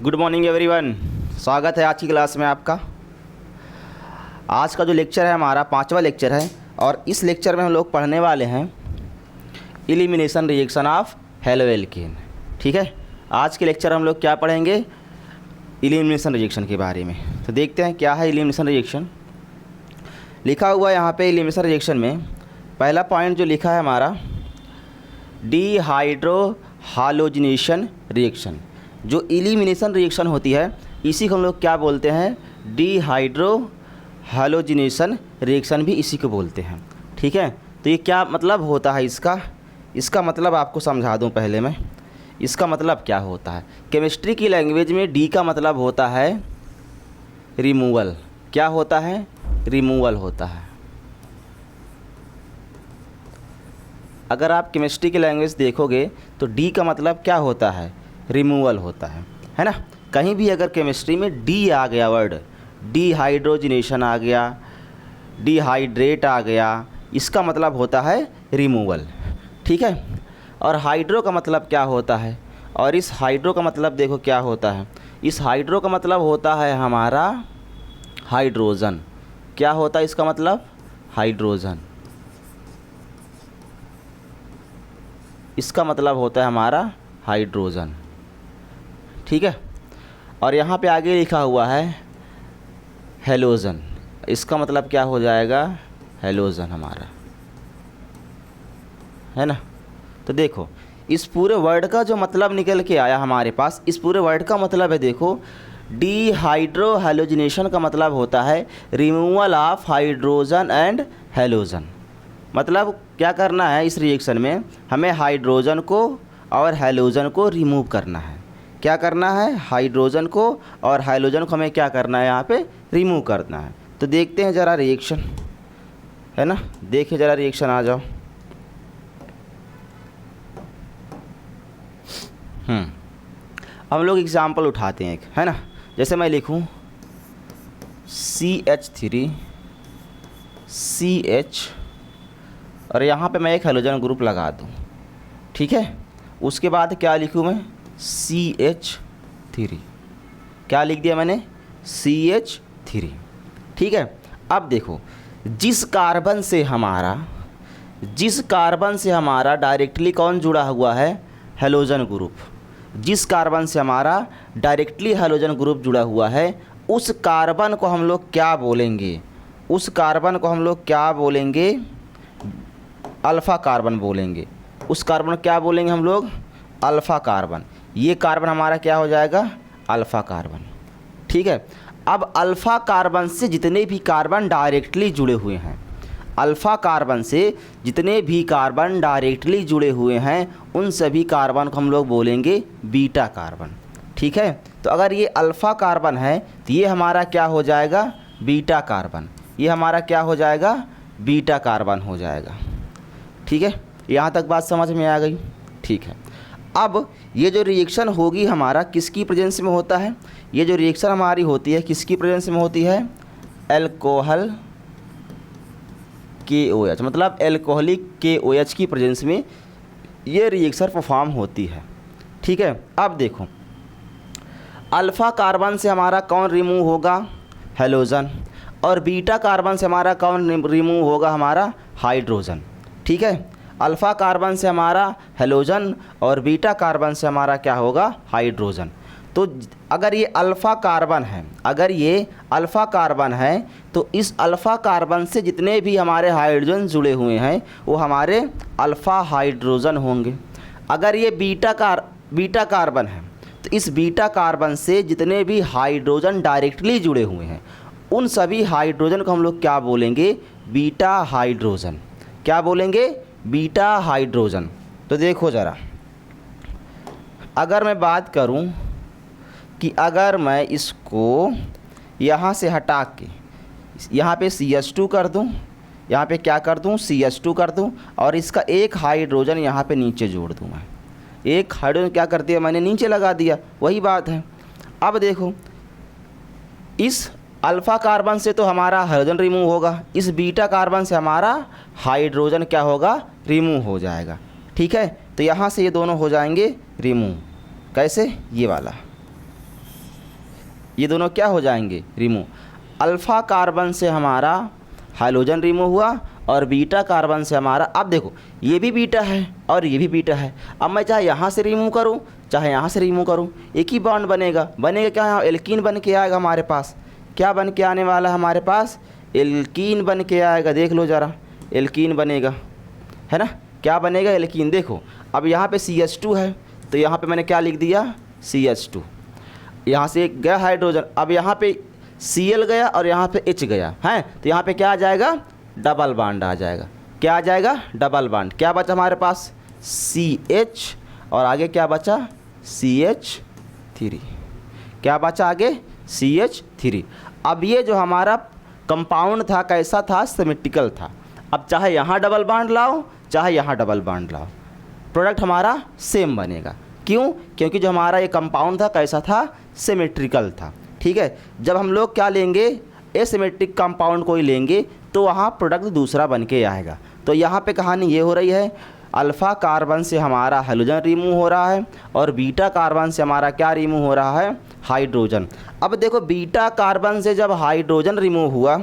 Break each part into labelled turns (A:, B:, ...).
A: Good morning everyone. स्वागत है आज की क्लास में आपका। आज का जो लेक्चर है हमारा 5वां लेक्चर है और इस लेक्चर में हम लोग पढ़ने वाले हैं elimination reaction of halo alkane. ठीक है, आज के लेक्चर हम लोग क्या पढ़ेंगे? एलिमिनेशन रिएक्शन के बारे में। तो देखते हैं क्या है एलिमिनेशन रिएक्शन। लिखा हुआ है यहाँ पे एलिमिनेशन रिएक्शन में पहला पॉइंट जो लिखा है हमारा डीहाइड्रो हालोजिनेशन रिएक्शन। जो एलिमिनेशन रिएक्शन होती है इसी को हम लोग क्या बोलते हैं? डीहाइड्रो हालोजिनेशन रिएक्शन भी इसी को बोलते हैं। ठीक है, तो ये क्या मतलब होता है इसका मतलब आपको समझा दूं पहले मैं। इसका मतलब क्या होता है? केमिस्ट्री की लैंग्वेज में डी का मतलब होता है रिमूवल। क्या होता है? रिमूवल होता है। अगर आप केमिस्ट्री की लैंग्वेज देखोगे तो डी का मतलब क्या होता है? रिमूवल होता है ना। कहीं भी अगर केमिस्ट्री में डी आ गया, वर्ड डीहाइड्रोजिनेशन आ गया, डिहाइड्रेट आ गया, इसका मतलब होता है रिमूवल। ठीक है, और हाइड्रो का मतलब क्या होता है? और इस हाइड्रो का मतलब देखो क्या होता है। इस हाइड्रो का मतलब होता है हमारा हाइड्रोजन। क्या होता है इसका मतलब? हाइड्रोजन। इसका मतलब होता है हमारा हाइड्रोजन। ठीक है, और यहाँ पे आगे लिखा हुआ है हेलोजन। इसका मतलब क्या हो जाएगा? हेलोजन हमारा, है ना। तो देखो इस पूरे वर्ड का जो मतलब निकल के आया हमारे पास, इस पूरे वर्ड का मतलब है, देखो डीहाइड्रो हैलोजिनेशन का मतलब होता है removal of hydrogen and halogen. मतलब क्या करना है इस रिएक्शन में? हमें हाइड्रोजन को और हेलोजन को रिमूव करना है। क्या करना है? हाइड्रोजन को और हेलोजन को हमें क्या करना है? यहाँ पे रिमूव करना है। तो देखते हैं ज़रा रिएक्शन, है ना। देखिए ज़रा रिएक्शन, आ जाओ। हम लोग एग्जाम्पल उठाते हैं एक, है ना। जैसे मैं लिखूँ CH3 CH और यहाँ पे मैं एक हेलोजन ग्रुप लगा दूँ। ठीक है, उसके बाद क्या लिखूँ मैं? CH3। क्या लिख दिया मैंने? CH3। ठीक है, अब देखो जिस कार्बन से हमारा डायरेक्टली कौन जुड़ा हुआ है? Halogen group. जिस कार्बन से हमारा डायरेक्टली हेलोजन ग्रुप जुड़ा हुआ है उस कार्बन को हम लोग क्या बोलेंगे? उस कार्बन को हम लोग क्या बोलेंगे? अल्फ़ा कार्बन बोलेंगे। उस कार्बन को क्या बोलेंगे हम लोग? Alpha carbon. ये कार्बन हमारा क्या हो जाएगा? Alpha carbon. ठीक है, अब अल्फ़ा कार्बन से जितने भी कार्बन डायरेक्टली जुड़े हुए हैं, अल्फ़ा कार्बन से जितने भी कार्बन डायरेक्टली जुड़े हुए हैं उन सभी कार्बन को हम लोग बोलेंगे बीटा कार्बन। ठीक है, तो अगर ये अल्फ़ा कार्बन है तो ये हमारा क्या हो जाएगा? Beta carbon. ये हमारा क्या हो जाएगा? बीटा कार्बन हो जाएगा। ठीक है, यहाँ तक बात समझ में आ गई? ठीक है, अब ये जो रिएक्शन होगी हमारा किसकी प्रेजेंस में होता है? ये जो रिएक्शन हमारी होती है किसकी प्रेजेंस में होती है? अल्कोहल KOH, मतलब एल्कोहलिक KOH की प्रेजेंस में ये रिएक्शन परफॉर्म होती है। ठीक है, अब देखो अल्फ़ा कार्बन से हमारा कौन रिमूव होगा? हेलोजन। और बीटा कार्बन से हमारा कौन रिमूव होगा? हमारा हाइड्रोजन। ठीक है, अल्फ़ा कार्बन से हमारा हेलोजन और बीटा कार्बन से हमारा क्या होगा? हाइड्रोजन। तो अगर ये अल्फ़ा कार्बन है तो इस अल्फ़ा कार्बन से जितने भी हमारे हाइड्रोजन जुड़े हुए हैं वो हमारे अल्फ़ा हाइड्रोजन होंगे। अगर ये बीटा कार्बन है तो इस बीटा कार्बन से जितने भी हाइड्रोजन डायरेक्टली जुड़े हुए हैं उन सभी हाइड्रोजन को हम लोग क्या बोलेंगे? Beta hydrogen. क्या बोलेंगे? Beta hydrogen. तो देखो ज़रा, अगर मैं बात करूं कि अगर मैं इसको यहाँ से हटा के यहाँ पे CH2 कर दूं, यहाँ पे क्या कर दूं? CH2 कर दूं और इसका एक हाइड्रोजन यहाँ पे नीचे जोड़ दूं। मैं एक हाइड्रोजन क्या कर दिया मैंने? नीचे लगा दिया। वही बात है। अब देखो इस अल्फ़ा कार्बन से तो हमारा हाइड्रोजन रिमूव होगा, इस बीटा कार्बन से हमारा हाइड्रोजन क्या होगा? रिमूव हो जाएगा। ठीक है, तो यहाँ से ये दोनों हो जाएंगे रिमूव। कैसे? ये वाला। ये दोनों क्या हो जाएंगे, रिमूव। अल्फ़ा कार्बन से हमारा हाइड्रोजन रिमूव हुआ और बीटा कार्बन से हमारा, अब देखो ये भी बीटा है और ये भी बीटा है। अब मैं चाहे यहाँ से रिमूव करूँ चाहे यहाँ से रिमूव करूँ, एक ही बॉन्ड बनेगा। बनेगा क्या, यहाँ एल्कीन बन के आएगा हमारे पास। क्या बन के आने वाला है हमारे पास, एल्कीन बन के आएगा। देख लो ज़रा, एल्कीन बनेगा, है ना। क्या बनेगा, एल्कीन। देखो अब यहाँ पे CH2 है तो यहाँ पे मैंने क्या लिख दिया, CH2। यहाँ से एक गया हाइड्रोजन, अब यहाँ पे Cl गया और यहाँ पे H गया है, तो यहाँ पे क्या आ जाएगा, डबल बॉन्ड आ जाएगा। क्या आ जाएगा, डबल बॉन्ड। क्या बचा हमारे पास, CH और आगे क्या बचा, CH3। क्या बचा आगे, CH3। अब ये जो हमारा कंपाउंड था कैसा था, सिमेट्रिकल था। अब चाहे यहाँ डबल बॉन्ड लाओ चाहे यहाँ डबल बॉन्ड लाओ, प्रोडक्ट हमारा सेम बनेगा। क्यों, क्योंकि जो हमारा ये कंपाउंड था कैसा था, सिमेट्रिकल था। ठीक है, जब हम लोग क्या लेंगे, एसिमेट्रिक कंपाउंड कोई लेंगे तो वहाँ प्रोडक्ट दूसरा बन के आएगा। तो यहाँ पे कहानी ये हो रही है, अल्फ़ा कार्बन से हमारा हाइड्रोजन रिमूव हो रहा है और बीटा कार्बन से हमारा क्या रिमूव हो रहा है, हाइड्रोजन। अब देखो बीटा कार्बन से जब हाइड्रोजन रिमूव हुआ,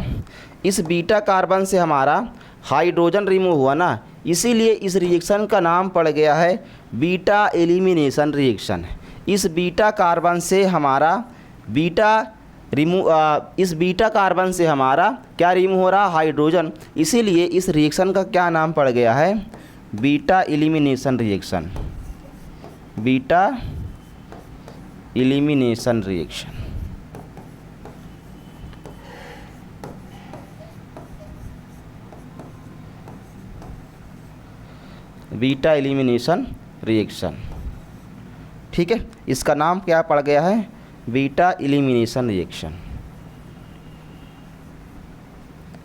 A: इस बीटा कार्बन से हमारा हाइड्रोजन रिमूव हुआ ना, इसीलिए इस रिएक्शन का नाम पड़ गया है बीटा एलिमिनेशन रिएक्शन। इस बीटा कार्बन से हमारा इस बीटा कार्बन से हमारा क्या रिमूव हो रहा, हाइड्रोजन। इसीलिए इस रिएक्शन का क्या नाम पड़ गया है, beta elimination reaction. Beta elimination reaction. Beta elimination reaction, ठीक है, इसका नाम क्या पड़ गया है, बीटा एलिमिनेशन रिएक्शन।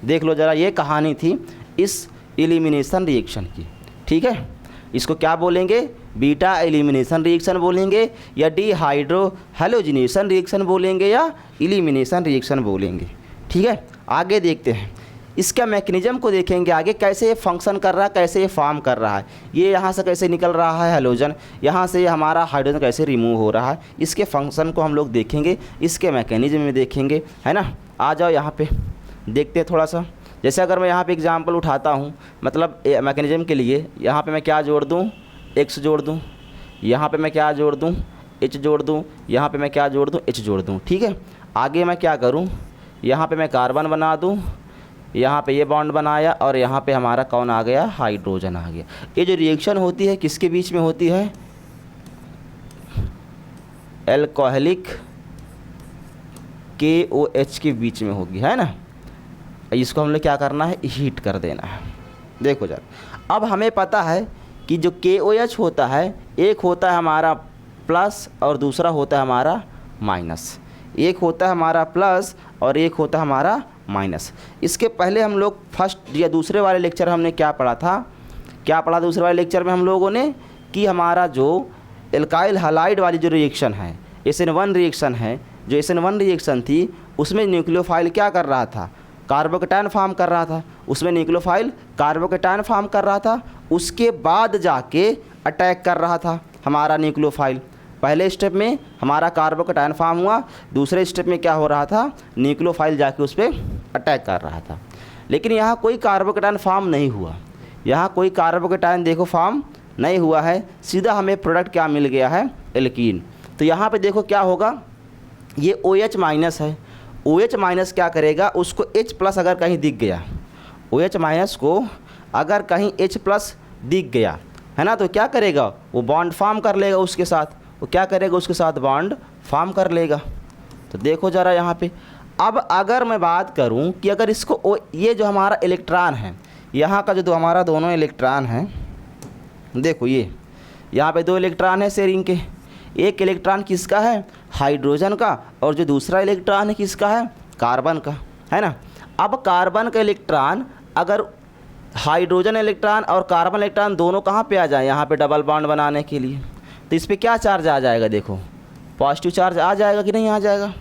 A: देख लो ज़रा, ये कहानी थी इस एलिमिनेशन रिएक्शन की। ठीक है, इसको क्या बोलेंगे, बीटा एलिमिनेशन रिएक्शन बोलेंगे या डिहाइड्रो हैलोजिनेशन रिएक्शन बोलेंगे या एलिमिनेशन रिएक्शन बोलेंगे। ठीक है, आगे देखते हैं इसका मैकेनिज्म को, देखेंगे आगे कैसे ये फंक्शन कर रहा है, कैसे ये फॉर्म कर रहा है। ये यहाँ से कैसे निकल रहा है हैलोजन, यहाँ से हमारा हाइड्रोजन कैसे रिमूव हो रहा है, इसके फंक्शन को हम लोग देखेंगे, इसके मैकेनिज्म में देखेंगे, है ना। आ जाओ यहाँ पे देखते हैं थोड़ा सा। जैसे अगर मैं यहाँ पे एग्जांपल उठाता हूँ, मतलब मैकेनिज्म के लिए, यहाँ पे मैं क्या जोड़ दूँ, X जोड़ दूँ, यहाँ पे मैं क्या जोड़ दूँ, H जोड़ दूँ, यहाँ पे मैं क्या जोड़ दूँ, H जोड़ दूँ। ठीक है, आगे मैं क्या करूँ, यहाँ पे मैं कार्बन बना दूँ, यहाँ पे ये बॉन्ड बनाया और यहाँ पे हमारा कौन आ गया, हाइड्रोजन आ गया। ये जो रिएक्शन होती है किसके बीच में होती है, एल्कोहलिक KOH के बीच में होगी, है ना। इसको हम लोग क्या करना है, हीट कर देना है। देखो जरा, अब हमें पता है कि जो KOH होता है, एक होता है हमारा प्लस और दूसरा होता है हमारा माइनस। एक होता है हमारा प्लस और एक होता है हमारा माइनस। इसके पहले हम लोग फर्स्ट या दूसरे वाले लेक्चर हमने क्या पढ़ा था, क्या पढ़ा दूसरे वाले लेक्चर में हम लोगों ने, कि हमारा जो एल्काइल हैलाइड वाली जो रिएक्शन है, SN1 रिएक्शन है, जो SN1 रिएक्शन थी उसमें न्यूक्लियोफाइल क्या कर रहा था, कार्बोकेटायन फॉर्म कर रहा था। उसमें न्यूक्लियोफाइल कार्बोकेटायन फॉर्म कर रहा था, उसके बाद जाके अटैक कर रहा था हमारा न्यूक्लियोफाइल। पहले स्टेप में हमारा कार्बोकेटायन फॉर्म हुआ, दूसरे स्टेप में क्या हो रहा था, न्यूक्लियोफाइल जाके उस पर अटैक कर रहा था। लेकिन यहाँ कोई कार्बोकेटायन फॉर्म नहीं हुआ, यहाँ कोई कार्बोकेटायन देखो फॉर्म नहीं हुआ है, सीधा हमें प्रोडक्ट क्या मिल गया है, एल्कीन। तो यहाँ पे देखो क्या होगा, ये OH माइनस है, OH माइनस क्या करेगा, उसको H प्लस अगर कहीं दिख गया, OH माइनस को अगर कहीं H प्लस दिख गया, है ना, तो क्या करेगा, वो बॉन्ड फॉर्म कर लेगा उसके साथ। वो क्या करेगा, उसके साथ बॉन्ड फॉर्म कर लेगा। तो देखो ज़रा यहाँ पे, अब अगर मैं बात करूँ कि अगर इसको ये जो हमारा इलेक्ट्रॉन है, यहाँ का जो हमारा दोनों इलेक्ट्रॉन हैं, देखो ये यहाँ पे दो इलेक्ट्रॉन है शेयरिंग के, एक इलेक्ट्रॉन किसका है, हाइड्रोजन का, और जो दूसरा इलेक्ट्रॉन है किसका है, कार्बन का, है ना। अब कार्बन का इलेक्ट्रॉन अगर हाइड्रोजन इलेक्ट्रॉन और कार्बन इलेक्ट्रॉन दोनों कहाँ पे आ जाए, यहाँ पे डबल बॉन्ड बनाने के लिए, तो इस पर क्या चार्ज आ जाएगा, देखो पॉजिटिव चार्ज आ जाएगा कि नहीं आ जाएगा,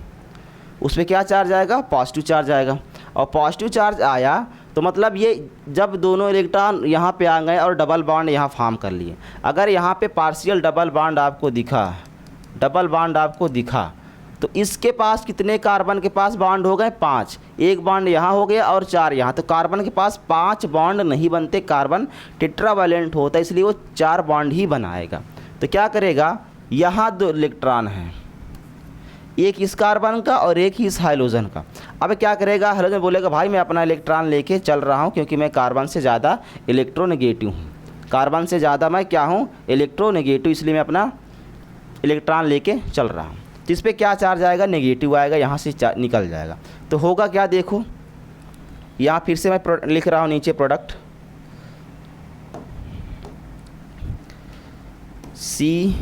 A: उस पर क्या चार्ज आएगा, पॉजिटिव चार्ज आएगा। और पॉजिटिव चार्ज आया तो मतलब ये जब दोनों इलेक्ट्रॉन यहाँ पे आ गए और डबल बॉन्ड यहाँ फॉर्म कर लिए, अगर यहाँ पे पार्शियल डबल बॉन्ड आपको दिखा, डबल बॉन्ड आपको दिखा, तो इसके पास कितने कार्बन के पास बॉन्ड हो गए? 5। एक बॉन्ड यहाँ हो गया और 4 यहाँ। तो कार्बन के पास 5 बॉन्ड नहीं बनते, कार्बन टेट्रावैलेंट होता है, इसलिए वो 4 बॉन्ड ही बनाएगा। तो क्या करेगा, यहाँ 2 इलेक्ट्रॉन हैं, एक इस कार्बन का और एक ही इस हाइड्रोजन का। अब क्या करेगा, हाइड्रोजन बोलेगा भाई मैं अपना इलेक्ट्रॉन लेके चल रहा हूँ, क्योंकि मैं कार्बन से ज़्यादा इलेक्ट्रोनेगेटिव हूँ, कार्बन से ज़्यादा मैं क्या हूँ, इलेक्ट्रोनेगेटिव, इसलिए मैं अपना इलेक्ट्रॉन लेके चल रहा हूँ। तो इस पर क्या चार्ज आएगा, नेगेटिव आएगा, यहाँ से निकल जाएगा। तो होगा क्या, देखो यहाँ फिर से मैं लिख रहा हूँ नीचे प्रोडक्ट CH,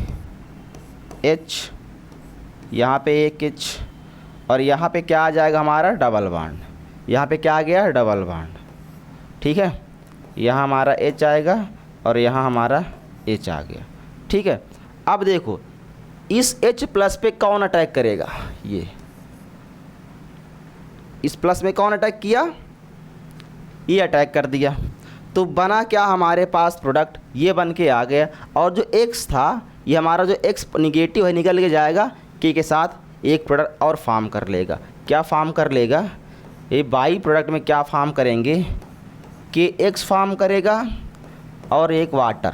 A: यहाँ पे एक H, और यहाँ पे क्या आ जाएगा हमारा, डबल बॉन्ड। यहाँ पे क्या आ गया, डबल बॉन्ड, ठीक है। यहाँ हमारा H आएगा और यहाँ हमारा H आ गया, ठीक है। अब देखो इस H प्लस पे कौन अटैक करेगा, ये इस प्लस में कौन अटैक किया, ये अटैक कर दिया। तो बना क्या हमारे पास प्रोडक्ट, ये बन के आ गया। और जो X था, ये हमारा जो X निगेटिव है निकल के जाएगा, K के साथ एक प्रोडक्ट और फॉर्म कर लेगा। क्या फॉर्म कर लेगा, ये बाई प्रोडक्ट में क्या फॉर्म करेंगे, KX फॉर्म करेगा और एक वाटर,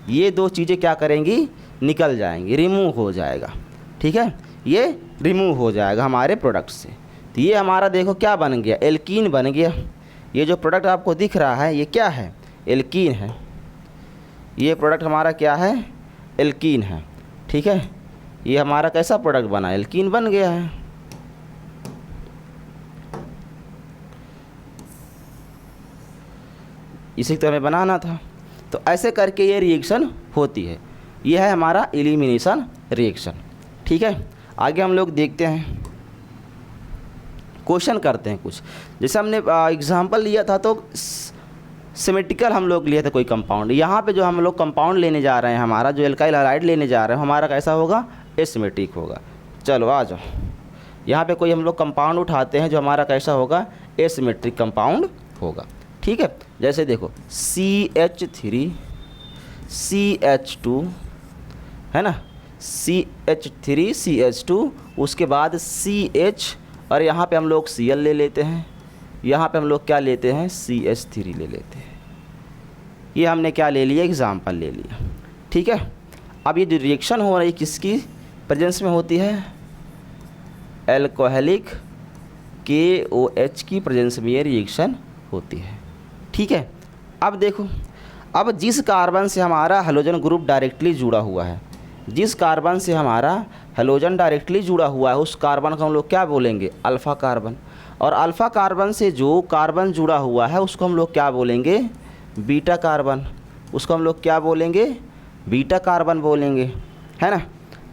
A: ये 2 चीज़ें क्या करेंगी, निकल जाएंगी, रिमूव हो जाएगा, ठीक है। ये रिमूव हो जाएगा हमारे प्रोडक्ट से। तो ये हमारा देखो क्या बन गया, एल्कीन बन गया। ये जो प्रोडक्ट आपको दिख रहा है ये क्या है, एल्कीन है। ये प्रोडक्ट हमारा क्या है, एल्कीन है, ठीक है। ये हमारा कैसा प्रोडक्ट बना, एल्कीन बन गया है। इसी तरह हमें बनाना था। तो ऐसे करके ये रिएक्शन होती है। ये है हमारा एलिमिनेशन रिएक्शन, ठीक है। आगे हम लोग देखते हैं, क्वेश्चन करते हैं कुछ। जैसे हमने एग्जांपल लिया था तो सिमेट्रिकल हम लोग लिए थे कोई कंपाउंड। यहाँ पे जो हम लोग कंपाउंड लेने जा रहे हैं, हमारा जो एल्काइल हैलाइड लेने जा रहे हैं, हमारा कैसा होगा, एसिमेट्रिक होगा। चलो आ जाओ, यहाँ पे कोई हम लोग कंपाउंड उठाते हैं जो हमारा कैसा होगा, एसिमेट्रिक कंपाउंड होगा, ठीक है। जैसे देखो CH3 CH2 है ना, CH3 CH2, उसके बाद CH, और यहाँ पे हम लोग Cl ले लेते हैं, यहाँ पे हम लोग क्या लेते हैं, CH3 ले लेते हैं। ये हमने क्या ले लिया, एग्जाम्पल ले लिया, ठीक है। अब ये जो रिएक्शन हो रही किसकी प्रेजेंस में होती है, एल्कोहलिक KOH की प्रेजेंस में ये रिएक्शन होती है, ठीक है। अब देखो, अब जिस कार्बन से हमारा हैलोजन ग्रुप डायरेक्टली जुड़ा हुआ है, जिस कार्बन से हमारा हैलोजन डायरेक्टली जुड़ा हुआ है, उस कार्बन को हम लोग क्या बोलेंगे, अल्फ़ा कार्बन। और अल्फ़ा कार्बन से जो कार्बन जुड़ा हुआ है उसको हम लोग क्या बोलेंगे, बीटा कार्बन। उसको हम लोग क्या बोलेंगे, बीटा कार्बन बोलेंगे, है ना।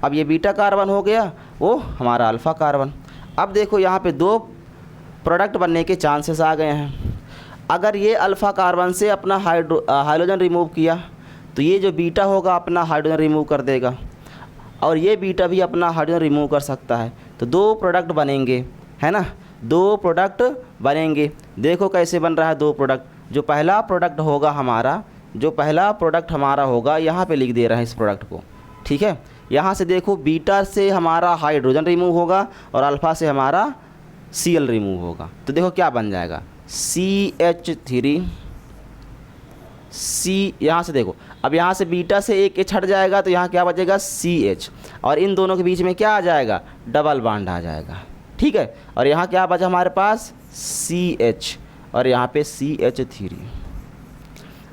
A: अब ये बीटा कार्बन हो गया, वो हमारा अल्फ़ा कार्बन। अब देखो यहाँ पे 2 प्रोडक्ट बनने के चांसेस आ गए हैं। अगर ये अल्फ़ा कार्बन से अपना हाइड्रोजन रिमूव किया तो ये जो बीटा होगा अपना हाइड्रोजन रिमूव कर देगा, और ये बीटा भी अपना हाइड्रोजन रिमूव कर सकता है। तो 2 प्रोडक्ट बनेंगे, है ना, 2 प्रोडक्ट बनेंगे। देखो कैसे बन रहा है 2 प्रोडक्ट। जो पहला प्रोडक्ट होगा हमारा, जो पहला प्रोडक्ट हमारा होगा, यहाँ पे लिख दे रहे हैं इस प्रोडक्ट को, ठीक है। यहाँ से देखो बीटा से हमारा हाइड्रोजन रिमूव होगा और अल्फ़ा से हमारा Cl रिमूव होगा। तो देखो क्या बन जाएगा, CH3 C, यहाँ से देखो, अब यहाँ से बीटा से एक H हट जाएगा तो यहाँ क्या बचेगा, CH, और इन दोनों के बीच में क्या आ जाएगा, डबल बॉन्ड आ जाएगा, ठीक है। और यहाँ क्या बचा हमारे पास, CH, और यहाँ पे CH3।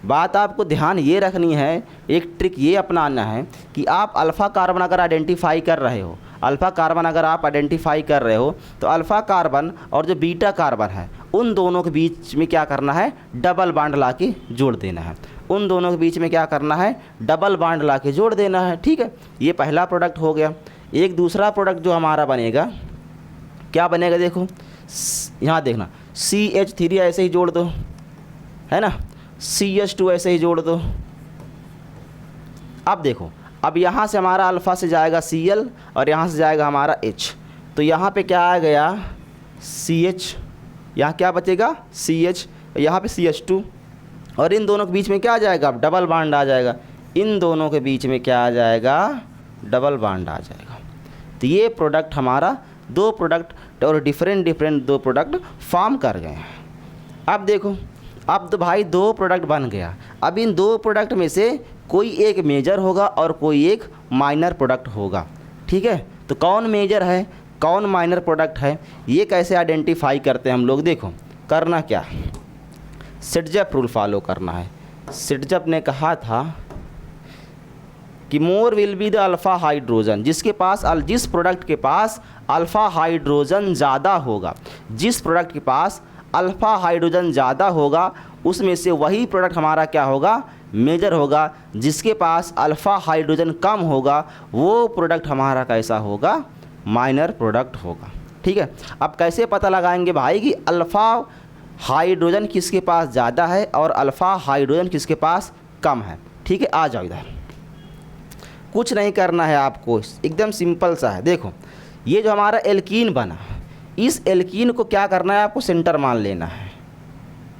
A: बात आपको ध्यान ये रखनी है, एक ट्रिक ये अपनाना है कि आप अल्फ़ा कार्बन अगर आइडेंटिफाई कर रहे हो, अल्फ़ा कार्बन अगर आप आइडेंटिफाई कर रहे हो, तो अल्फ़ा कार्बन और जो बीटा कार्बन है उन दोनों के बीच में क्या करना है, डबल बॉन्ड ला के जोड़ देना है। उन दोनों के बीच में क्या करना है, डबल बॉन्ड ला के जोड़ देना है, ठीक है। ये पहला प्रोडक्ट हो गया। एक दूसरा प्रोडक्ट जो हमारा बनेगा, क्या बनेगा, देखो यहाँ देखना, CH3 ऐसे ही जोड़ दो, है ना, CH2 ऐसे ही जोड़ दो। अब देखो, अब यहाँ से हमारा अल्फ़ा से जाएगा Cl और यहाँ से जाएगा हमारा H, तो यहाँ पे क्या आ गया, CH, यहाँ क्या बचेगा, CH, यहाँ पे CH2, और इन दोनों के बीच में क्या आ जाएगा, डबल बॉन्ड आ जाएगा। इन दोनों के बीच में क्या आ जाएगा, डबल बॉन्ड आ जाएगा। तो ये प्रोडक्ट हमारा दो प्रोडक्ट और डिफरेंट दो प्रोडक्ट फॉर्म कर गए हैं। अब देखो, अब तो भाई दो प्रोडक्ट बन गया। अब इन दो प्रोडक्ट में से कोई एक मेजर होगा और कोई एक माइनर प्रोडक्ट होगा। ठीक है, तो कौन मेजर है कौन माइनर प्रोडक्ट है, ये कैसे आइडेंटिफाई करते हैं हम लोग। देखो करना क्या, सिटजप रूल फॉलो करना है। सिटजप ने कहा था कि मोर will be the alpha hydrogen, जिस प्रोडक्ट के पास अल्फ़ा हाइड्रोजन ज़्यादा होगा, जिस प्रोडक्ट के पास अल्फ़ा हाइड्रोजन ज़्यादा होगा उसमें से वही प्रोडक्ट हमारा क्या होगा, मेजर होगा। जिसके पास अल्फ़ा हाइड्रोजन कम होगा वो प्रोडक्ट हमारा कैसा होगा, माइनर प्रोडक्ट होगा। ठीक है, अब कैसे पता लगाएंगे भाई कि अल्फ़ा हाइड्रोजन किसके पास ज़्यादा है और अल्फ़ा हाइड्रोजन किसके पास कम है। ठीक है, आ जाओ इधर, कुछ नहीं करना है आपको, एकदम सिंपल सा है। देखो ये जो हमारा एल्कीन बना, इस एल्कीन को क्या करना है आपको, सेंटर मान लेना है।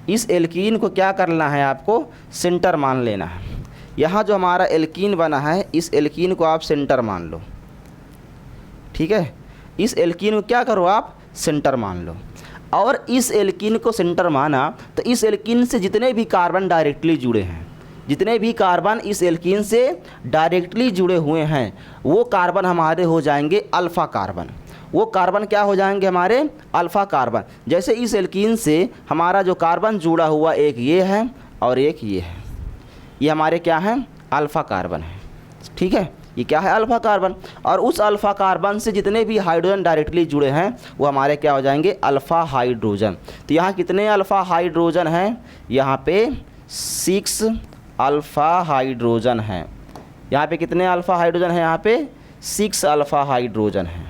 A: इस एल्कीन को क्या करना है आपको, सेंटर मान लेना है। यहाँ जो हमारा एल्कीन बना है इस एल्कीन को आप सेंटर मान लो। ठीक है, इस एल्कीन को क्या करो आप, सेंटर मान लो। और इस एल्कीन को सेंटर माना तो इस एल्कीन से जितने भी कार्बन डायरेक्टली जुड़े हैं, जितने भी कार्बन इस एल्कीन से डायरेक्टली जुड़े हुए हैं वो कार्बन हमारे हो जाएंगे अल्फ़ा कार्बन। वो कार्बन क्या हो जाएंगे हमारे, अल्फ़ा कार्बन। जैसे इस एल्कीन से हमारा जो कार्बन जुड़ा हुआ एक ये है और एक ये है, ये हमारे क्या हैं, अल्फ़ा कार्बन है। ठीक है, ये क्या है, अल्फ़ा कार्बन। और उस अल्फ़ा कार्बन से जितने भी हाइड्रोजन डायरेक्टली जुड़े हैं वो हमारे क्या हो जाएंगे, अल्फ़ा हाइड्रोजन। तो यहाँ कितने अल्फ़ा हाइड्रोजन हैं, यहाँ पे 6 अल्फ़ा हाइड्रोजन हैं। यहाँ पे कितने अल्फ़ा हाइड्रोजन हैं, यहाँ पे 6 अल्फ़ा हाइड्रोजन हैं।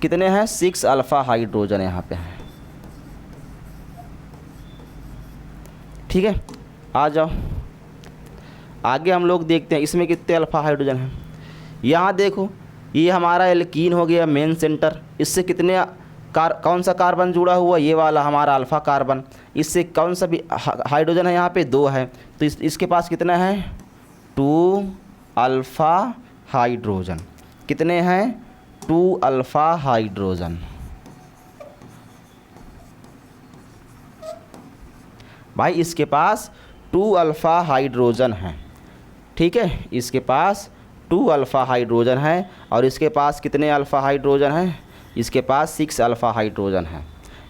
A: कितने हैं, 6 अल्फ़ा हाइड्रोजन यहाँ पे हैं। ठीक है, आ जाओ आगे हम लोग देखते हैं इसमें कितने अल्फ़ा हाइड्रोजन हैं। यहाँ देखो ये हमारा एल्कीन हो गया मेन सेंटर, इससे कितने कौन सा कार्बन जुड़ा हुआ, ये वाला हमारा अल्फ़ा कार्बन। इससे कौन सा भी हाइड्रोजन है, यहाँ पे 2 है, तो इसके पास कितना है, 2 अल्फ़ा हाइड्रोजन। कितने हैं, 2 अल्फ़ा हाइड्रोजन। भाई इसके पास 2 अल्फ़ा हाइड्रोजन है। ठीक है, इसके पास 2 अल्फ़ा हाइड्रोजन है और इसके पास कितने अल्फ़ा हाइड्रोजन हैं, इसके पास 6 अल्फ़ा हाइड्रोजन है।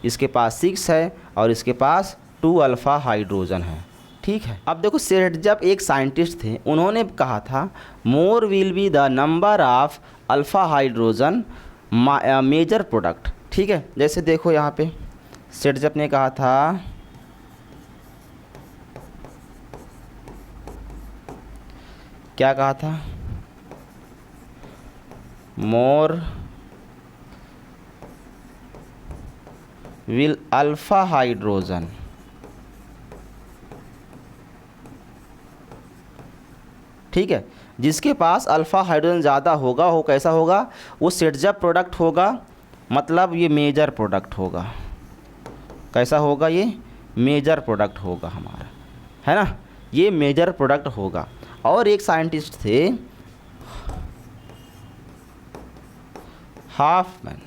A: इसके पास 6 है और इसके पास 2 अल्फ़ा हाइड्रोजन है। ठीक है, अब देखो सिटजप एक साइंटिस्ट थे, उन्होंने कहा था more will be the number of alpha hydrogen major product. ठीक है, जैसे देखो यहाँ पे सिटजप ने कहा था क्या कहा था, मोर विल अल्फ़ा हाइड्रोजन ठीक है, जिसके पास अल्फ़ा हाइड्रोजन ज़्यादा होगा वो कैसा होगा, वो सिटजप प्रोडक्ट होगा, मतलब ये मेजर प्रोडक्ट होगा। कैसा होगा, ये मेजर प्रोडक्ट होगा हमारा, है ना, ये मेजर प्रोडक्ट होगा। और एक साइंटिस्ट थे हाफमैन,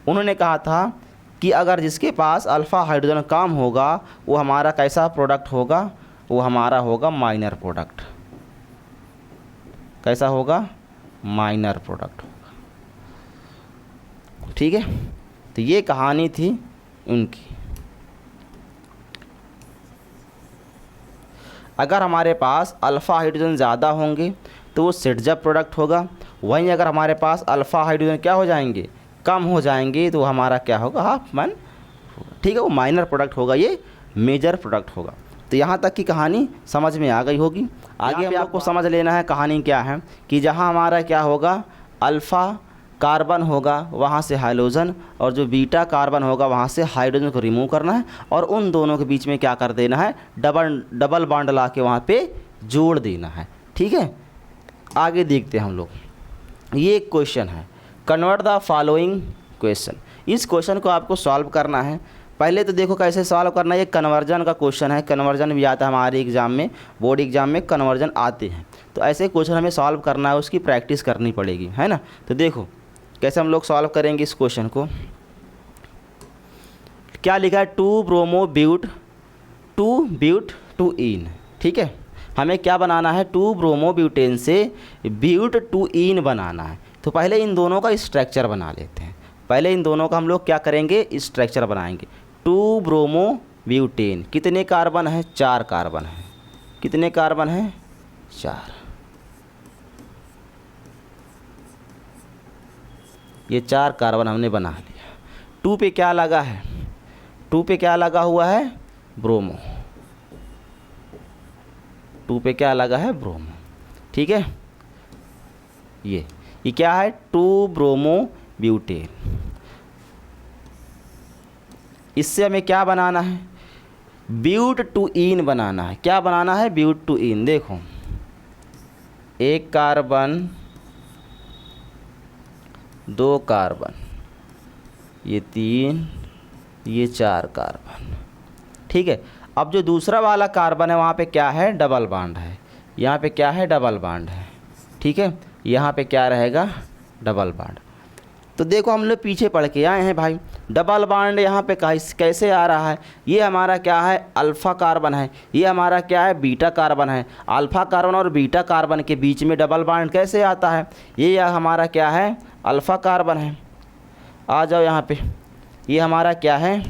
A: उन्होंने कहा था कि अगर जिसके पास अल्फ़ा हाइड्रोजन कम होगा वो हमारा कैसा प्रोडक्ट होगा, वो हमारा होगा माइनर प्रोडक्ट। कैसा होगा, माइनर प्रोडक्ट होगा। ठीक है, तो ये कहानी थी उनकी। अगर हमारे पास अल्फ़ा हाइड्रोजन ज़्यादा होंगे तो वो सिटजप प्रोडक्ट होगा, वहीं अगर हमारे पास अल्फ़ा हाइड्रोजन क्या हो जाएंगे, कम हो जाएंगे, तो हमारा क्या होगा, हाफमैन होगा। ठीक है, वो माइनर प्रोडक्ट होगा, ये मेजर प्रोडक्ट होगा। तो यहाँ तक की कहानी समझ में आ गई होगी। आगे हम आपको समझ लेना है कहानी क्या है, कि जहाँ हमारा क्या होगा, अल्फ़ा कार्बन होगा वहाँ से हाइड्रोजन, और जो बीटा कार्बन होगा वहाँ से हाइड्रोजन को रिमूव करना है, और उन दोनों के बीच में क्या कर देना है, डबल बॉन्ड ला के वहाँ पे जोड़ देना है। ठीक है, आगे देखते हैं हम लोग। ये एक क्वेश्चन है, कन्वर्ट द फॉलोइंग क्वेश्चन। इस क्वेश्चन को आपको सॉल्व करना है। पहले तो देखो कैसे सॉल्व करना है। ये कन्वर्जन का क्वेश्चन है, कन्वर्जन भी आता है हमारे एग्ज़ाम में, बोर्ड एग्ज़ाम में कन्वर्जन आते हैं। तो ऐसे क्वेश्चन हमें सॉल्व करना है, उसकी प्रैक्टिस करनी पड़ेगी, है ना। तो देखो कैसे हम लोग सॉल्व करेंगे इस क्वेश्चन को। क्या लिखा है, 2 ब्रोमो ब्यूट 2 ब्यूट 2 इन। ठीक है, हमें क्या बनाना है, 2 ब्रोमो ब्यूटेन से ब्यूट 2 इन बनाना है। तो पहले इन दोनों का स्ट्रक्चर बना लेते हैं। पहले इन दोनों का हम लोग क्या करेंगे, स्ट्रक्चर बनाएंगे। 2 ब्रोमो ब्यूटेन, कितने कार्बन है, 4 कार्बन है। कितने कार्बन है, 4। ये 4 कार्बन हमने बना लिया। 2 पे क्या लगा है, 2 पे क्या लगा हुआ है, ब्रोमो। 2 पे क्या लगा है, ब्रोमो। ठीक है, ये क्या है, 2 ब्रोमो ब्यूटेन। इससे हमें क्या बनाना है, ब्यूट 2 इन बनाना है। क्या बनाना है, ब्यूट 2 इन। देखो 1 कार्बन 2 कार्बन, ये 3, ये 4 कार्बन। ठीक है, अब जो दूसरा वाला कार्बन है वहाँ पे क्या है, डबल बॉन्ड है। यहाँ पे क्या है, डबल बॉन्ड है। ठीक है, यहाँ पे क्या रहेगा, डबल बॉन्ड। तो देखो हम लोग पीछे पढ़ के आए हैं भाई, डबल बॉन्ड यहाँ पे कैसे आ रहा है। ये हमारा क्या है, अल्फ़ा कार्बन है, ये हमारा क्या है, बीटा कार्बन है। अल्फ़ा कार्बन और बीटा कार्बन के बीच में डबल बॉन्ड कैसे आता है, ये हमारा क्या है, अल्फ़ा कार्बन है। आ जाओ यहाँ पे, ये हमारा क्या है,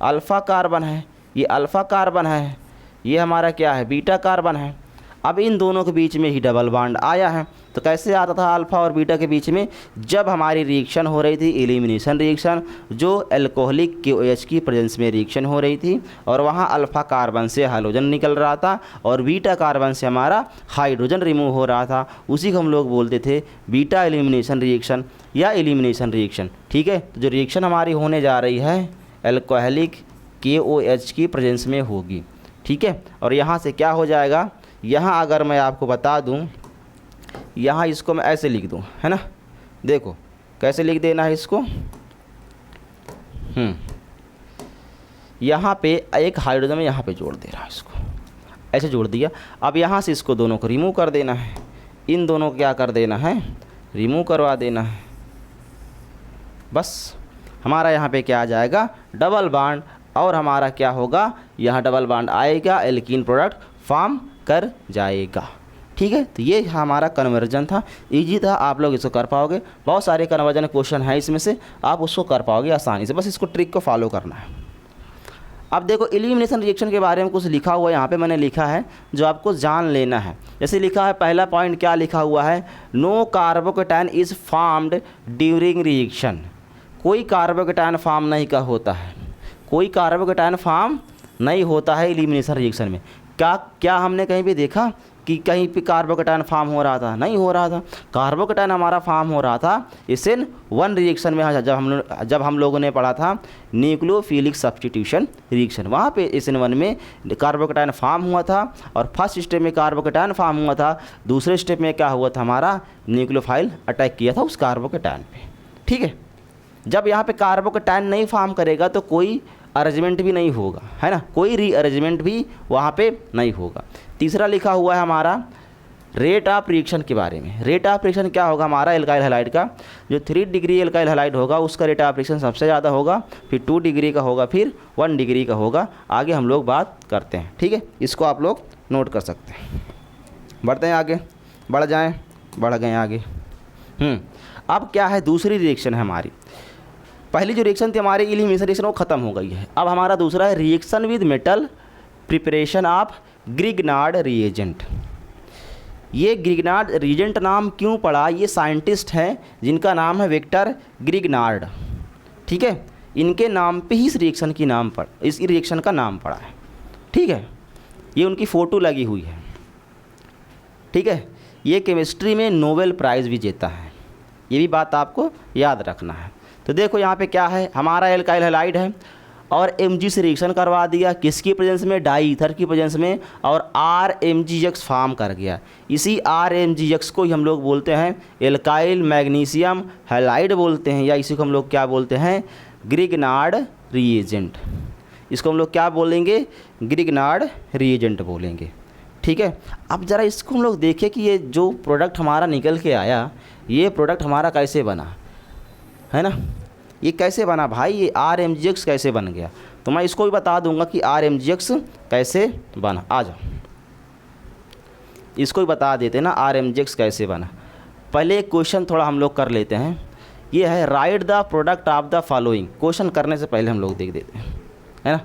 A: अल्फ़ा कार्बन है, ये अल्फ़ा कार्बन है, ये हमारा क्या है, बीटा कार्बन है। अब इन दोनों के बीच में ही डबल बॉन्ड आया है। तो कैसे आता था अल्फ़ा और बीटा के बीच में, जब हमारी रिएक्शन हो रही थी, एलिमिनेशन रिएक्शन, जो अल्कोहलिक KOH की प्रेजेंस में रिएक्शन हो रही थी, और वहाँ अल्फ़ा कार्बन से हाइड्रोजन निकल रहा था और बीटा कार्बन से हमारा हाइड्रोजन रिमूव हो रहा था। उसी को हम लोग बोलते थे बीटा एलिमिनेशन रिएक्शन या एलिमिनेशन रिएक्शन। ठीक है, तो जो रिएक्शन हमारी होने जा रही है अल्कोहलिक KOH की प्रेजेंस में होगी। ठीक है, और यहाँ से क्या हो जाएगा, यहाँ अगर मैं आपको बता दूँ, यहाँ इसको मैं ऐसे लिख दूँ, है ना। देखो कैसे लिख देना है इसको, यहाँ पे एक हाइड्रोजन में यहाँ पे जोड़ दे रहा है, इसको ऐसे जोड़ दिया। अब यहाँ से इसको दोनों को रिमूव कर देना है, इन दोनों को क्या कर देना है, रिमूव करवा देना है। बस हमारा यहाँ पे क्या आ जाएगा, डबल बॉन्ड, और हमारा क्या होगा, यहाँ डबल बॉन्ड आएगा, एल्कीन प्रोडक्ट फॉर्म कर जाएगा। ठीक है, तो ये हमारा कन्वर्जन था, इजी था, आप लोग इसको कर पाओगे। बहुत सारे कन्वर्जन क्वेश्चन हैं इसमें से, आप उसको कर पाओगे आसानी से, बस इसको ट्रिक को फॉलो करना है। अब देखो एलिमिनेशन रिएक्शन के बारे में कुछ लिखा हुआ है, यहाँ पे मैंने लिखा है जो आपको जान लेना है। जैसे लिखा है, पहला पॉइंट क्या लिखा हुआ है, no carbocation is formed during reaction. कोई कार्बोकेटायन फॉर्म नहीं का होता है, कोई कार्बोकेटायन फॉर्म नहीं होता है एलिमिनेशन रिएक्शन में। क्या हमने कहीं भी देखा कि कहीं पे कार्बोकेटायन फॉर्म हो रहा था, नहीं हो रहा था। कार्बोकेटायन हमारा फॉर्म हो रहा था SN1 रिएक्शन में, जब हम लोगों ने पढ़ा था न्यूक्लियोफिलिक सब्स्टिट्यूशन रिएक्शन, वहाँ पे SN1 में कार्बोकेटायन फॉर्म हुआ था, और फर्स्ट स्टेप में कार्बोकेटायन फॉर्म हुआ था, दूसरे स्टेप में क्या हुआ था, हमारा न्यूक्लियोफाइल अटैक किया था उस कार्बोकेटायन पे। ठीक है, जब यहाँ पे कार्बोकेटायन नहीं फॉर्म करेगा तो कोई अरेंजमेंट भी नहीं होगा, है ना, कोई रीअरेंजमेंट भी वहाँ पे नहीं होगा। तीसरा लिखा हुआ है हमारा रेट ऑफ रिएक्शन के बारे में। रेट ऑफ रिएक्शन क्या होगा, हमारा एल्काइल हैलाइड का जो 3 डिग्री एल्काइल हैलाइड होगा उसका रेट ऑफ रिएक्शन सबसे ज़्यादा होगा, फिर 2 डिग्री का होगा, फिर 1 डिग्री का होगा। आगे हम लोग बात करते हैं। ठीक है, इसको आप लोग नोट कर सकते हैं। बढ़ते हैं आगे, बढ़ गए आगे। अब क्या है, दूसरी रिएक्शन है हमारी। पहली जो रिएक्शन थी हमारी एलिमिनेशन रिएक्शन, वो ख़त्म हो गई है। अब हमारा दूसरा है reaction with metal preparation of Grignard reagent. ये ग्रिग्नार्ड रिएजेंट नाम क्यों पड़ा, ये साइंटिस्ट हैं जिनका नाम है विक्टर ग्रिग्नार्ड। ठीक है, इनके नाम पे ही इस रिएक्शन इस रिएक्शन का नाम पड़ा है। ठीक है, ये उनकी फ़ोटो लगी हुई है। ठीक है, ये केमिस्ट्री में नोबेल प्राइज़ भी जीता है, ये भी बात आपको याद रखना है। तो देखो यहाँ पे क्या है, हमारा एल्काइल हैलाइड है और Mg से रिएक्शन करवा दिया, किसकी प्रेजेंस में, डाई ईथर की प्रेजेंस में, और RMgX फॉर्म कर गया। इसी RMgX को ही हम लोग बोलते हैं एल्काइल मैग्नीशियम हैलाइड बोलते हैं, या इसी को हम लोग क्या बोलते हैं, ग्रिग्नार्ड रिएजेंट। इसको हम लोग क्या बोलेंगे, ग्रिग्नार्ड रिएजेंट बोलेंगे। ठीक है, अब ज़रा इसको हम लोग देखें कि ये जो प्रोडक्ट हमारा निकल के आया, ये प्रोडक्ट हमारा कैसे बना, है ना, ये कैसे बना भाई, ये RMGX कैसे बन गया। तो मैं इसको भी बता दूंगा कि RMGX कैसे बना। आ जाओ, इसको भी बता देते हैं ना RMGX कैसे बना। पहले एक क्वेश्चन थोड़ा हम लोग कर लेते हैं। ये है right the product of the following. Question करने से पहले हम लोग देख देते हैं, है ना,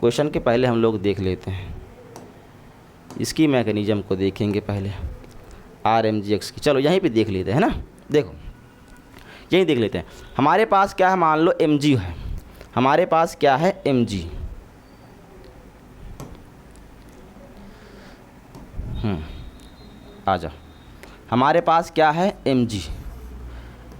A: क्वेश्चन के पहले हम लोग देख लेते हैं, इसकी मैकेनिज़्म को देखेंगे पहले RMGX की। चलो यहीं पे देख लेते हैं ना, देखो यहीं देख लेते हैं। हमारे पास क्या है, मान लो mg है, हमारे पास क्या है mg, आ जाओ, हमारे पास क्या है mg।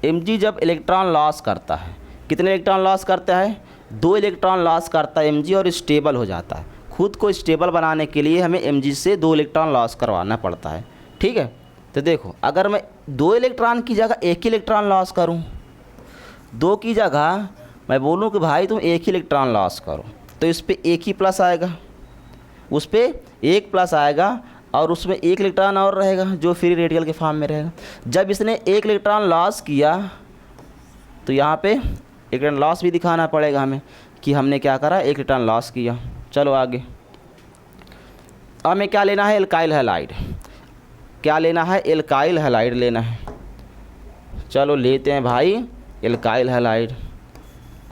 A: mg जब इलेक्ट्रॉन लॉस करता है, कितने इलेक्ट्रॉन लॉस करता है, 2 इलेक्ट्रॉन लॉस करता है mg और स्टेबल हो जाता है। खुद को स्टेबल बनाने के लिए हमें mg से 2 इलेक्ट्रॉन लॉस करवाना पड़ता है। ठीक है, तो देखो अगर मैं 2 इलेक्ट्रॉन की जगह 1 ही इलेक्ट्रॉन लॉस करूं, 2 की जगह मैं बोलूं कि भाई तुम 1 ही इलेक्ट्रॉन लॉस करो, तो इस पर 1 ही प्लस आएगा, उस पर 1 प्लस आएगा और उसमें 1 इलेक्ट्रॉन और रहेगा जो फ्री रेडिकल के फॉर्म में रहेगा। जब इसने 1 इलेक्ट्रॉन लॉस किया तो यहाँ पे इलेक्ट्रॉन लॉस भी दिखाना पड़ेगा हमें कि हमने क्या करा, 1 इलेक्ट्रॉन लॉस किया। चलो आगे, अब हमें क्या लेना है, एल्काइल हैलाइड। क्या लेना है, एल्काइल हैलाइड लेना है। चलो लेते हैं भाई एल्काइल हैलाइड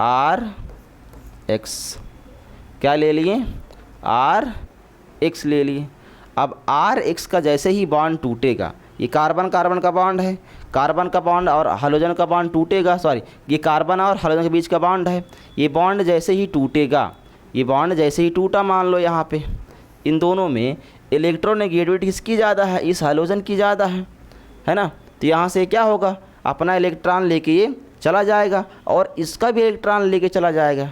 A: RX। क्या ले लिए, RX ले लिए। अब RX का जैसे ही बॉन्ड टूटेगा, ये कार्बन कार्बन का बॉन्ड है, कार्बन का बॉन्ड और हाइड्रोजन का बॉन्ड टूटेगा, सॉरी ये कार्बन और हाइड्रोजन के बीच का बॉन्ड है, ये बॉन्ड जैसे ही टूटेगा, ये बॉन्ड जैसे ही टूटा, मान लो यहाँ पे इन दोनों में इलेक्ट्रोनेगेटिविटी किसकी ज़्यादा है, इस हाइड्रोजन की ज़्यादा है ना। तो यहाँ से क्या होगा, अपना इलेक्ट्रॉन लेके ये चला जाएगा और इसका भी इलेक्ट्रॉन लेके चला जाएगा।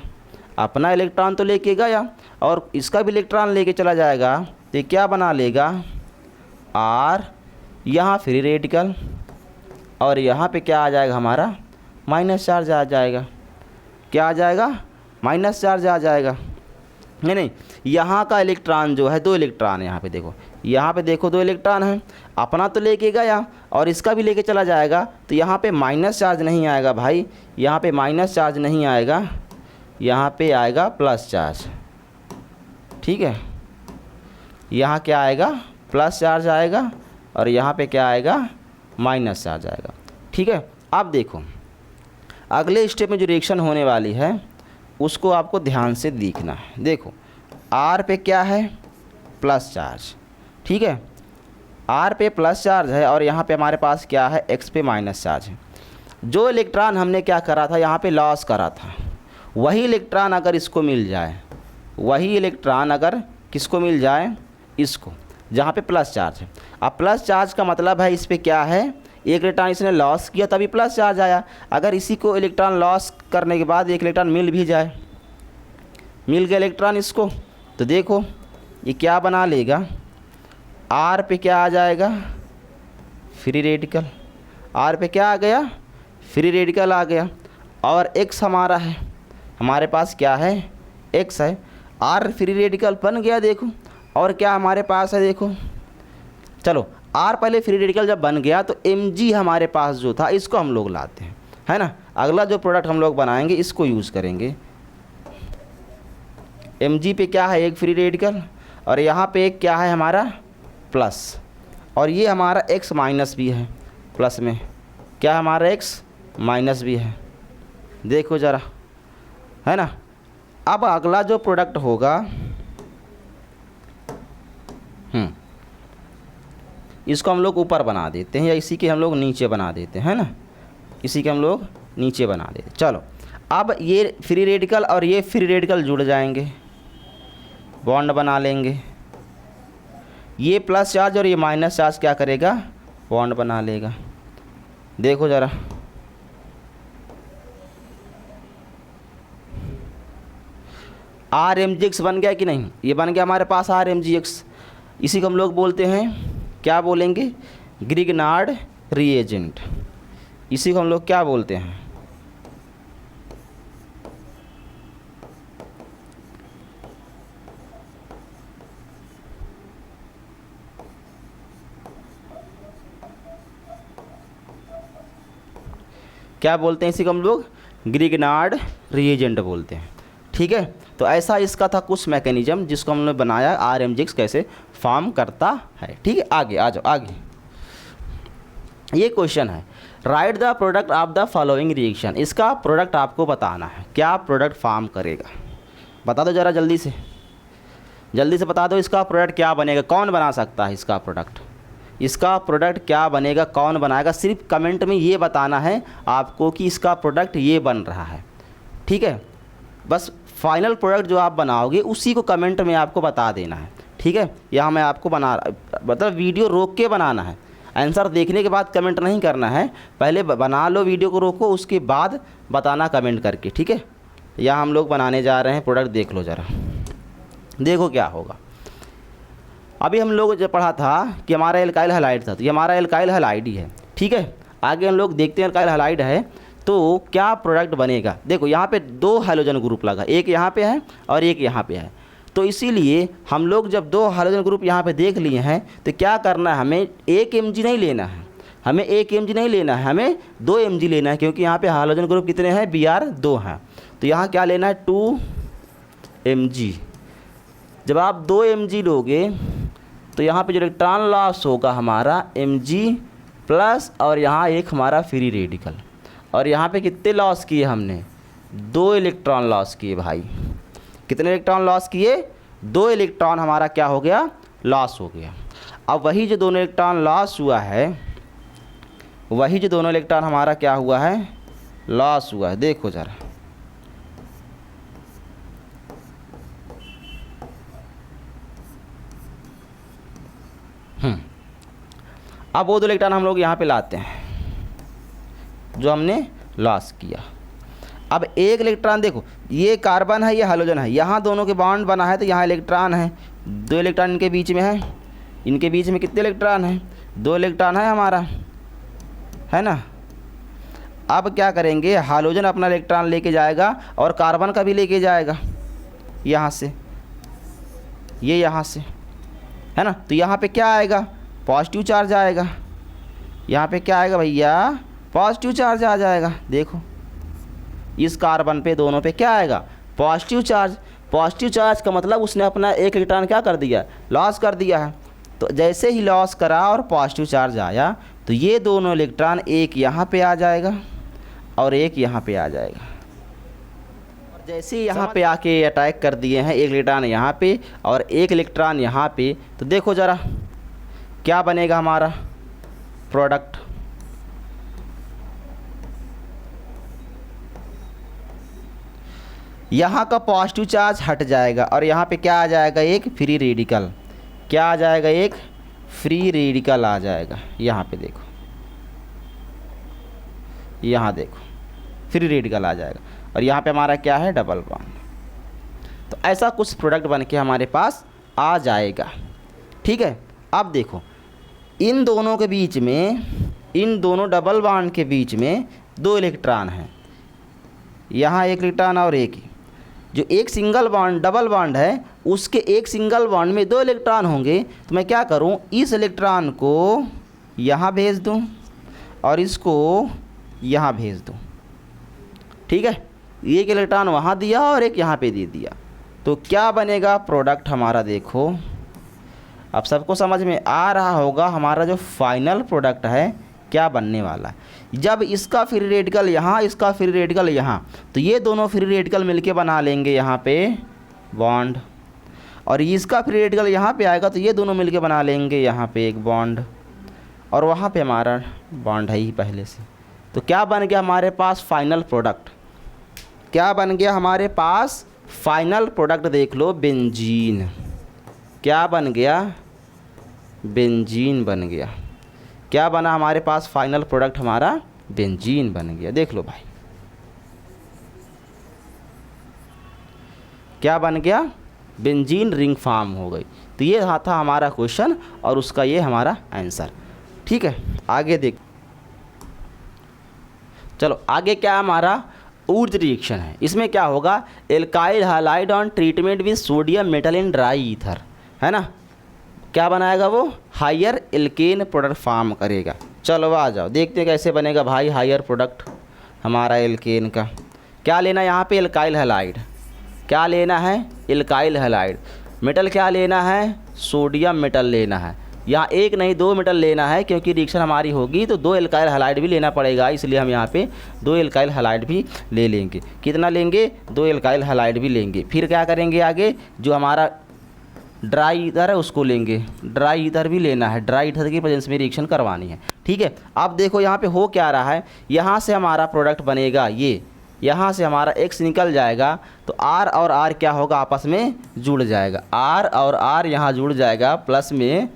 A: अपना इलेक्ट्रॉन तो लेके गया और इसका भी इलेक्ट्रॉन लेके चला जाएगा, तो क्या बना लेगा, R, यहाँ फ्री रेडिकल और यहाँ पे क्या आ जाएगा हमारा, माइनस चार्ज आ जाएगा। क्या आ जाएगा, माइनस चार्ज आ जाएगा। नहीं, यहाँ का इलेक्ट्रॉन जो है, 2 इलेक्ट्रॉन है यहाँ पे देखो, यहाँ पे देखो 2 इलेक्ट्रॉन है, अपना तो लेके गया और इसका भी लेके चला जाएगा, तो यहाँ पे माइनस चार्ज नहीं आएगा भाई, यहाँ पे माइनस चार्ज नहीं आएगा, यहाँ पे आएगा प्लस चार्ज। ठीक है, यहाँ क्या आएगा, प्लस चार्ज आएगा और यहाँ पे क्या आएगा, माइनस चार्ज आएगा। ठीक है, अब देखो अगले स्टेप में जो रिएक्शन होने वाली है उसको आपको ध्यान से देखना है। देखो R पे क्या है, प्लस चार्ज। ठीक है, R पे प्लस चार्ज है और यहाँ पे हमारे पास क्या है, X पे माइनस चार्ज है। जो इलेक्ट्रॉन हमने क्या करा था, यहाँ पे लॉस करा था, वही इलेक्ट्रॉन अगर इसको मिल जाए, वही इलेक्ट्रॉन अगर किसको मिल जाए, इसको, जहाँ पे प्लस चार्ज है। अब प्लस चार्ज का मतलब है इस पर क्या है, 1 इलेक्ट्रॉन इसने लॉस किया तभी प्लस चार्ज आया। अगर इसी को इलेक्ट्रॉन लॉस करने के बाद 1 इलेक्ट्रॉन मिल भी जाए, मिल गया इलेक्ट्रॉन इसको, तो देखो ये क्या बना लेगा, R पे क्या आ जाएगा, फ्री रेडिकल। R पे क्या आ गया, फ्री रेडिकल आ गया और X हमारा है, हमारे पास क्या है, X है, R फ्री रेडिकल बन गया देखो। और क्या हमारे पास है, देखो चलो R पहले फ्री रेडिकल जब बन गया तो Mg हमारे पास जो था इसको हम लोग लाते हैं, है ना। अगला जो प्रोडक्ट हम लोग बनाएंगे इसको यूज़ करेंगे। Mg पे क्या है, एक फ्री रेडिकल और यहाँ पे एक क्या है हमारा, प्लस, और ये हमारा X माइनस भी है, प्लस में क्या हमारा X माइनस भी है, देखो ज़रा, है ना। अब अगला जो प्रोडक्ट होगा, इसको हम लोग ऊपर बना देते हैं या इसी के हम लोग नीचे बना देते हैं, है ना, इसी के हम लोग नीचे बना देते हैं। चलो अब ये फ्री रेडिकल और ये फ्री रेडिकल जुड़ जाएंगे, बॉन्ड बना लेंगे, ये प्लस चार्ज और ये माइनस चार्ज क्या करेगा, बॉन्ड बना लेगा। देखो ज़रा, RMGX बन गया कि नहीं, ये बन गया हमारे पास RMGX। इसी को हम लोग बोलते हैं, क्या बोलेंगे, ग्रिग्नार्ड रिएजेंट। इसी को हम लोग क्या बोलते हैं, क्या बोलते हैं इसी को हम लोग? ग्रिग्नार्ड रिएजेंट बोलते हैं। ठीक है, तो ऐसा इसका था कुछ मैकेनिज्म जिसको हमने बनाया RMGX कैसे फॉर्म करता है। ठीक है, आगे आ जाओ। आगे ये क्वेश्चन है, right the product of the following reaction. इसका प्रोडक्ट आपको बताना है, क्या प्रोडक्ट फॉर्म करेगा, बता दो ज़रा जल्दी से, जल्दी से बता दो इसका प्रोडक्ट क्या बनेगा, कौन बना सकता है इसका प्रोडक्ट, इसका प्रोडक्ट क्या बनेगा, कौन बनाएगा। सिर्फ कमेंट में ये बताना है आपको कि इसका प्रोडक्ट ये बन रहा है। ठीक है, बस फाइनल प्रोडक्ट जो आप बनाओगे उसी को कमेंट में आपको बता देना है। ठीक है, यहाँ मैं आपको मतलब वीडियो रोक के बनाना है, आंसर देखने के बाद कमेंट नहीं करना है, पहले बना लो वीडियो को, रोको, उसके बाद बताना कमेंट करके। ठीक है, यहाँ हम लोग बनाने जा रहे हैं प्रोडक्ट, देख लो ज़रा, देखो क्या होगा। अभी हम लोग जो पढ़ा था कि हमारा एल्काइल हैलाइड था, तो ये हमारा एल्काइल हैलाइड ही है। ठीक है, आगे हम लोग देखते हैं एल्काइल हैलाइड है तो क्या प्रोडक्ट बनेगा। देखो यहाँ पे 2 हाइड्रोजन ग्रुप लगा, एक यहाँ पे है और एक यहाँ पे है, तो इसीलिए हम लोग जब 2 हाइड्रोजन ग्रुप यहाँ पे देख लिए हैं तो क्या करना है, हमें 1 mg नहीं लेना है, हमें 1 mg नहीं लेना है, हमें 2 mg लेना है, क्योंकि यहाँ पे हाइड्रोजन ग्रुप कितने हैं, Br2 हैं। तो यहाँ क्या लेना है, 2 mg। जब आप 2 mg लोगे तो यहाँ पे जो इलेक्ट्रॉन लॉस होगा हमारा mg प्लस, और यहाँ एक हमारा फ्री रेडिकल, और यहाँ पे कितने लॉस किए हमने, 2 इलेक्ट्रॉन लॉस किए भाई। कितने इलेक्ट्रॉन लॉस किए, 2 इलेक्ट्रॉन हमारा क्या हो गया, लॉस हो गया। अब वही जो दोनों इलेक्ट्रॉन लॉस हुआ है, वही जो दोनों इलेक्ट्रॉन हमारा क्या हुआ है, लॉस हुआ है, देखो ज़रा। अब वो 2 इलेक्ट्रॉन हम लोग यहाँ पे लाते हैं जो हमने लॉस किया। अब एक इलेक्ट्रॉन देखो, ये कार्बन है, ये हाइड्रोजन है, यहाँ दोनों के बॉन्ड बना है तो यहाँ इलेक्ट्रॉन है, 2 इलेक्ट्रॉन इनके बीच में है, इनके बीच में कितने इलेक्ट्रॉन हैं, 2 इलेक्ट्रॉन है हमारा, है ना। अब क्या करेंगे, हाइड्रोजन अपना इलेक्ट्रॉन लेके जाएगा और कार्बन का भी लेके जाएगा, यहाँ से, ये यहाँ से, है ना। तो यहाँ पे क्या आएगा, पॉजिटिव चार्ज आएगा, यहाँ पे क्या आएगा भैया, पॉजिटिव चार्ज आ जाएगा। देखो इस कार्बन पे दोनों पे क्या आएगा, पॉजिटिव चार्ज। पॉजिटिव चार्ज का मतलब उसने अपना एक इलेक्ट्रॉन क्या कर दिया, लॉस कर दिया है। तो जैसे ही लॉस करा और पॉजिटिव चार्ज आया तो ये दोनों इलेक्ट्रॉन एक यहाँ पे आ जाएगा और एक यहाँ पे आ जाएगा। और जैसे ही यहाँ पे आके अटैक कर दिए हैं, एक इलेक्ट्रॉन यहाँ पे और एक इलेक्ट्रॉन यहाँ पे, तो देखो ज़रा क्या बनेगा हमारा प्रोडक्ट। यहाँ का पॉजिटिव चार्ज हट जाएगा और यहाँ पे क्या आ जाएगा, एक फ्री रेडिकल। क्या आ जाएगा, एक फ्री रेडिकल आ जाएगा। यहाँ पे देखो, यहाँ देखो फ्री रेडिकल आ जाएगा और यहाँ पे हमारा क्या है, डबल बॉन्ड। तो ऐसा कुछ प्रोडक्ट बन के हमारे पास आ जाएगा। ठीक है, अब देखो इन दोनों के बीच में, इन दोनों डबल बॉन्ड के बीच में 2 इलेक्ट्रॉन हैं, यहाँ एक इलेक्ट्रॉन और एक ही। जो एक सिंगल बॉन्ड डबल बॉन्ड है उसके एक सिंगल बॉन्ड में 2 इलेक्ट्रॉन होंगे, तो मैं क्या करूं, इस इलेक्ट्रॉन को यहाँ भेज दूं और इसको यहाँ भेज दूं। ठीक है, एक इलेक्ट्रॉन वहाँ दिया और एक यहाँ पे दे दिया, तो क्या बनेगा प्रोडक्ट हमारा। देखो अब सबको समझ में आ रहा होगा हमारा जो फाइनल प्रोडक्ट है क्या बनने वाला है। जब इसका फ्री रेडिकल यहाँ, इसका फ्री रेडिकल यहाँ, तो ये दोनों फ्री रेडिकल मिलके बना लेंगे यहाँ पे बॉन्ड, और इसका फ्री रेडिकल यहाँ पे आएगा तो ये दोनों मिलके बना लेंगे यहाँ पे एक बॉन्ड, और वहाँ पे हमारा बॉन्ड है ही पहले से। तो क्या बन गया हमारे पास फाइनल प्रोडक्ट, क्या बन गया हमारे पास फाइनल प्रोडक्ट, देख लो बेंजीन। क्या बन गया, बेंजीन बन गया। क्या बना हमारे पास फाइनल प्रोडक्ट, हमारा बेंजीन बन गया। देख लो भाई क्या बन गया, बेंजीन रिंग फॉर्म हो गई। तो ये था हमारा क्वेश्चन और उसका ये हमारा आंसर। ठीक है, आगे देख, चलो आगे क्या हमारा ऊर्ज रिएक्शन है। इसमें क्या होगा, alkyl halide on treatment with sodium metal in dry ether, है ना। क्या बनाएगा वो, हायर एल्केन प्रोडक्ट फॉर्म करेगा। चलो आ जाओ देखते हैं कैसे बनेगा भाई हायर प्रोडक्ट। हमारा एल्केन का। क्या लेना है यहाँ पे? Alkyl halide. क्या लेना है? Alkyl halide. मेटल क्या लेना है? सोडियम मेटल लेना है। यहाँ एक नहीं 2 मेटल लेना है, क्योंकि रिएक्शन हमारी होगी तो 2 एल्काइल हैलाइड भी लेना पड़ेगा, इसलिए हम यहाँ पे 2 एल्काइल हैलाइड भी ले लेंगे। कितना लेंगे? 2 एल्काइल हैलाइड भी लेंगे। फिर क्या करेंगे आगे? जो हमारा ड्राई ईथर है उसको लेंगे। ड्राई ईथर भी लेना है, ड्राई ईथर की प्रेजेंस में रिएक्शन करवानी है। ठीक है, अब देखो यहाँ पे हो क्या रहा है, यहाँ से हमारा प्रोडक्ट बनेगा ये, यहाँ से हमारा X निकल जाएगा तो R और R क्या होगा? आपस में जुड़ जाएगा। R और R यहाँ जुड़ जाएगा, प्लस में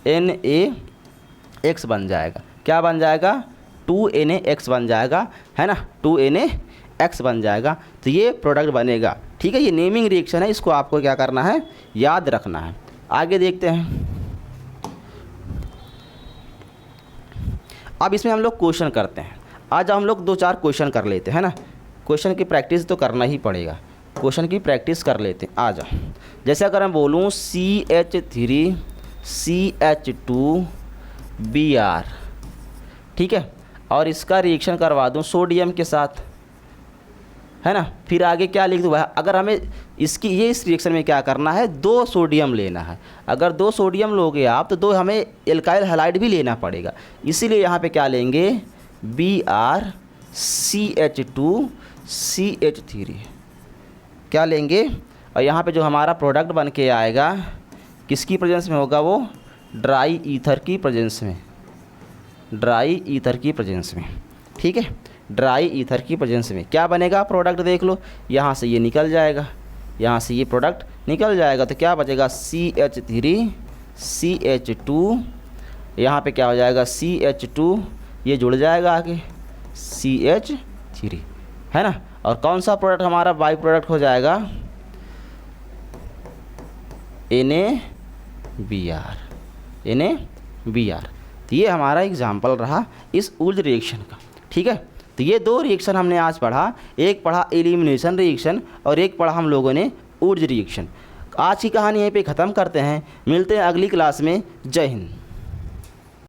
A: NaX बन जाएगा। क्या बन जाएगा? 2NaX बन जाएगा, है ना, 2NaX बन जाएगा। तो ये प्रोडक्ट बनेगा। ठीक है, ये नेमिंग रिएक्शन है, इसको आपको क्या करना है? याद रखना है। आगे देखते हैं। अब इसमें हम लोग क्वेश्चन करते हैं। आज हम लोग 2-4 क्वेश्चन कर लेते हैं ना, क्वेश्चन की प्रैक्टिस तो करना ही पड़ेगा, क्वेश्चन की प्रैक्टिस कर लेते हैं। आ जाओ। जैसे अगर मैं बोलूँ CH3 CH2 Br, ठीक है, और इसका रिएक्शन करवा दूँ सोडियम के साथ, है ना, फिर आगे क्या लिख दूँ? अगर हमें इस रिएक्शन में क्या करना है? 2 सोडियम लेना है। अगर 2 सोडियम लोगे आप तो 2 हमें एल्काइल हैलाइड भी लेना पड़ेगा, इसीलिए यहाँ पे क्या लेंगे? Br CH2 CH3 क्या लेंगे? और यहाँ पे जो हमारा प्रोडक्ट बन के आएगा किसकी प्रेजेंस में होगा? वो ड्राई ईथर की प्रेजेंस में, ड्राई ईथर की प्रेजेंस में। ठीक है, ड्राई ईथर की प्रेजेंस में क्या बनेगा? प्रोडक्ट देख लो, यहाँ से ये निकल जाएगा, यहाँ से ये प्रोडक्ट निकल जाएगा, तो क्या बचेगा? CH3 CH2, यहाँ पे क्या हो जाएगा? CH2, ये जुड़ जाएगा आगे CH3, है ना। और कौन सा प्रोडक्ट हमारा बाई प्रोडक्ट हो जाएगा? NaBr। तो ये हमारा एग्जाम्पल रहा इस ऊर्ज रिएक्शन का। ठीक है, तो ये 2 रिएक्शन हमने आज पढ़ा, एक पढ़ा एलिमिनेशन रिएक्शन और एक पढ़ा हम लोगों ने ऊर्ज रिएक्शन। आज की कहानी यहीं पे ख़त्म करते हैं, मिलते हैं अगली क्लास में। जय हिंद।